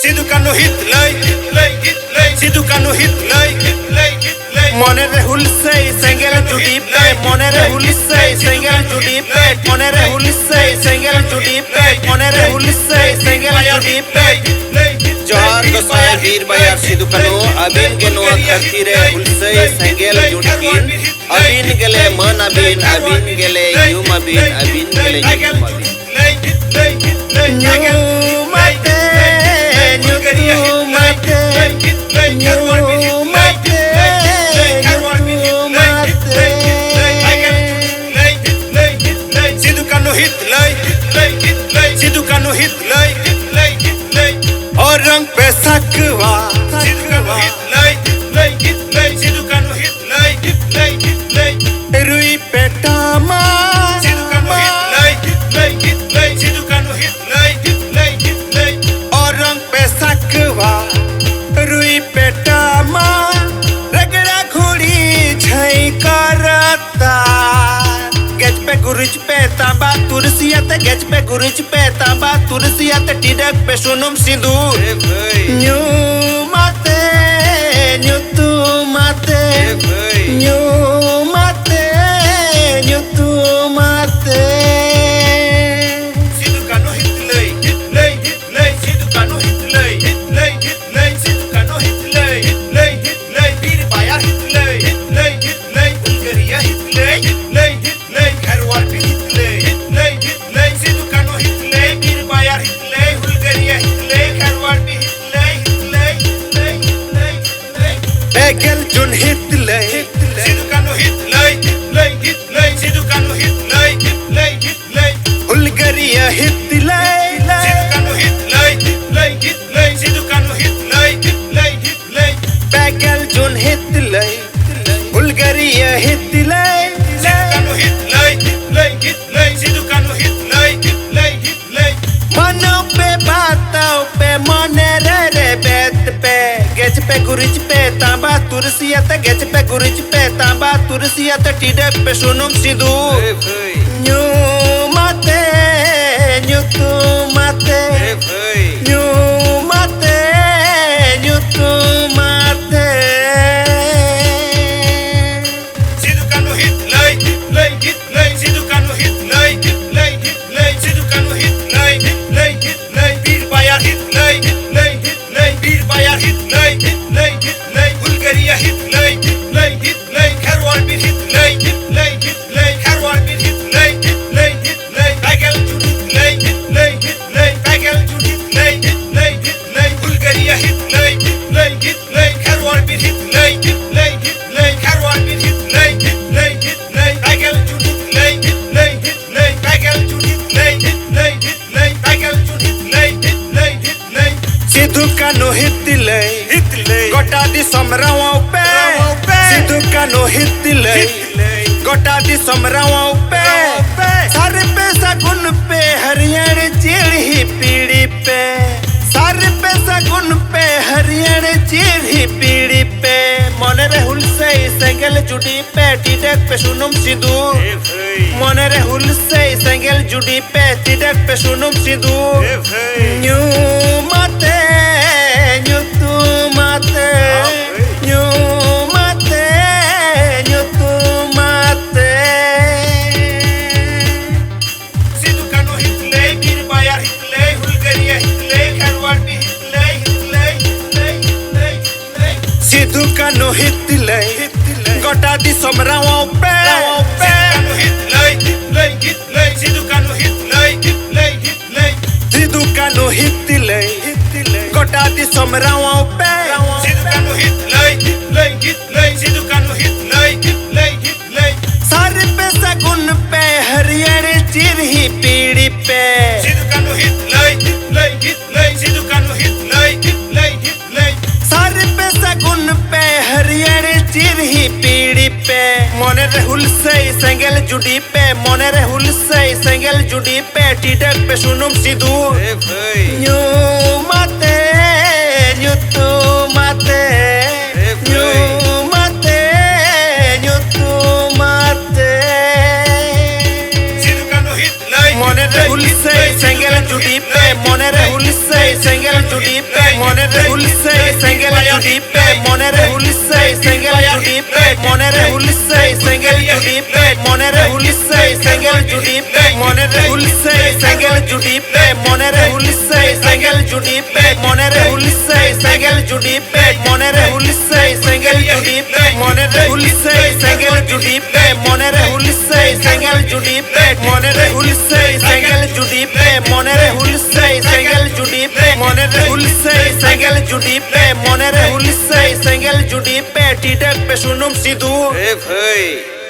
Sidu kanu hitlay, sidu kanu hitlay, monere hulsay, sengel judipe, monere hulsay, sengel judipe, monere hulsay, sengel judipe, monere hulsay, sengel judipe. जोहार गोसाई वीर बयार सिदु कनु अबिन के नुआ धरती रे हुलसई संगेल जुड़किन अबिन गेले मन अबिन गेले युम अबिन गेले yum Sidu kanu hitlay, sidu kanu hitlay, और रंग पे सकवा सिदु कनु हिtlay, सिदु कनु हिtlay, रुई पे टामा सिदु कनु हिtlay, सिदु कनु हिtlay, और रंग पे सकवा रुई पे टामा रगड़ा घोड़ी छई करता गेज पे गुरुज पे तांबा तुलसियत गेज पे गुरुज पे तांबा तुलसियत टिडक पे सुनुम सिंदूर न्यू माते न्यू तू माते न्यू माते न्यू तू माते सिदु कनु हिtlay, सिदु कनु हिtlay, सिदु कनु हिtlay, वीर बाया हिtlay, बुल्गारिया हिtlay, घरवाल भी हिtlay, सिदु कनु हिtlay, वीर बाया हिtlay, बुल्गारिया हिtlay, घरवाल भी हिtlay, बेगल जुन हिtlay, सिदु कनु हिtlay, सिदु कनु हिtlay, बुल्गारिया हिtlay, सिदु कनु हिtlay, सिदु कनु हिtlay, बेगल जुन हिtlay, बुल्गारिया हिtlay, सिदु कनु हिtlay, सिदु कनु हिtlay, मनो पे बातों पे मने रे बेत पे गेज पे गुरुज पे तांबा तुलसियत गेज पे गुरुज पे तांबा तुलसियत टिडक पे सुनुम सिंदूर न्यू माते न्यू तू माते न्यू माते न्यू तू माते सिदु कनु हिtlay, सिदु कनु हिtlay, सिदु कनु हिtlay, वीर बाया हिtlay, वीर बाया हिtlay, बुल्गारिया हिtlay, घरवाल भी हिtlay, घरवाल भी हिtlay, बेगल जुन हिtlay, बेगल जुन हिtlay, बुल्गारिया हिtlay, घरवाल भी हिtlay, घरवाल भी हिtlay, बेगल जुन हिtlay, बेगल जुन हिtlay, बेगल जुन हिtlay, सिदु कनु हिtlay, गोटा दी समरावां पे सिदु कनु हिtlay, गोटा दी समरावां पे सर पे सगुन पे हरियर चिड़ी पीड़ी पे सर पे सगुन पे हरियर चिड़ी पीड़ी पे मनरे हुलसई संगल जुड़ी पे टिडक पे सुनुम सिंदूर मनरे हुलसई संगल जुड़ी पे टिडक पे सुनुम सिंदूर न्यू माते न्यू तू माते न्यू माते न्यू तू माते सिदु कनु हिtlay, वीर बाया हिtlay, बुल्गारिया हिtlay, घरवाल भी हिtlay, सिदु कनु हिtlay, गोटा दी समरावां पे सिदु कनु हिtlay, सिदु कनु हिtlay, गोटा दी समरावां पे सिदु कनु हिtlay, सिदु कनु हिtlay, सर पे सगुन पे हरियर चिड़ी पीड़ी पे सिदु कनु हिtlay, सिदु कनु हिtlay, सर पे सगुन पे हरियर चिड़ी पीड़ी पे मनरे हुलसई संगल जुड़ी पे मनरे हुलसई संगल जुड़ी पे टिडक पे सुनुम सिंदूर न्यू माते न्यू तू माते न्यू माते न्यू तू माते सिदु कनु हिtlay, मनरे हुलसई संगल जुड़ी पे मनरे हुलसई সেঙ্গেল জুটি পে মনের হুলসে সেঙ্গেল জুটি পে মনের হুলসে সেঙ্গেল জুটি পে মনের হুলসে সেঙ্গেল জুটি পে মনের হুলসে সেঙ্গেল জুটি পে মনের হুলসে সেঙ্গেল জুটি পে মনের হুলসে সেঙ্গেল জুটি পে মনের হুলসে সেঙ্গেল জুটি পে মনের হুলসে সেঙ্গেল জুটি পে মনের হুলসে সেঙ্গেল জুটি পে মনের হুলসে সেঙ্গেল জুটি পে মনের হুলসে সেঙ্গেল জুটি পে মনের হুলসে সেঙ্গেল জুটি পে মনের হুলসে সেঙ্গেল জুটি পে মনের হুলসে সেঙ্গেল জুটি পে টিটক पे सुनुम सिद्धू ए भाई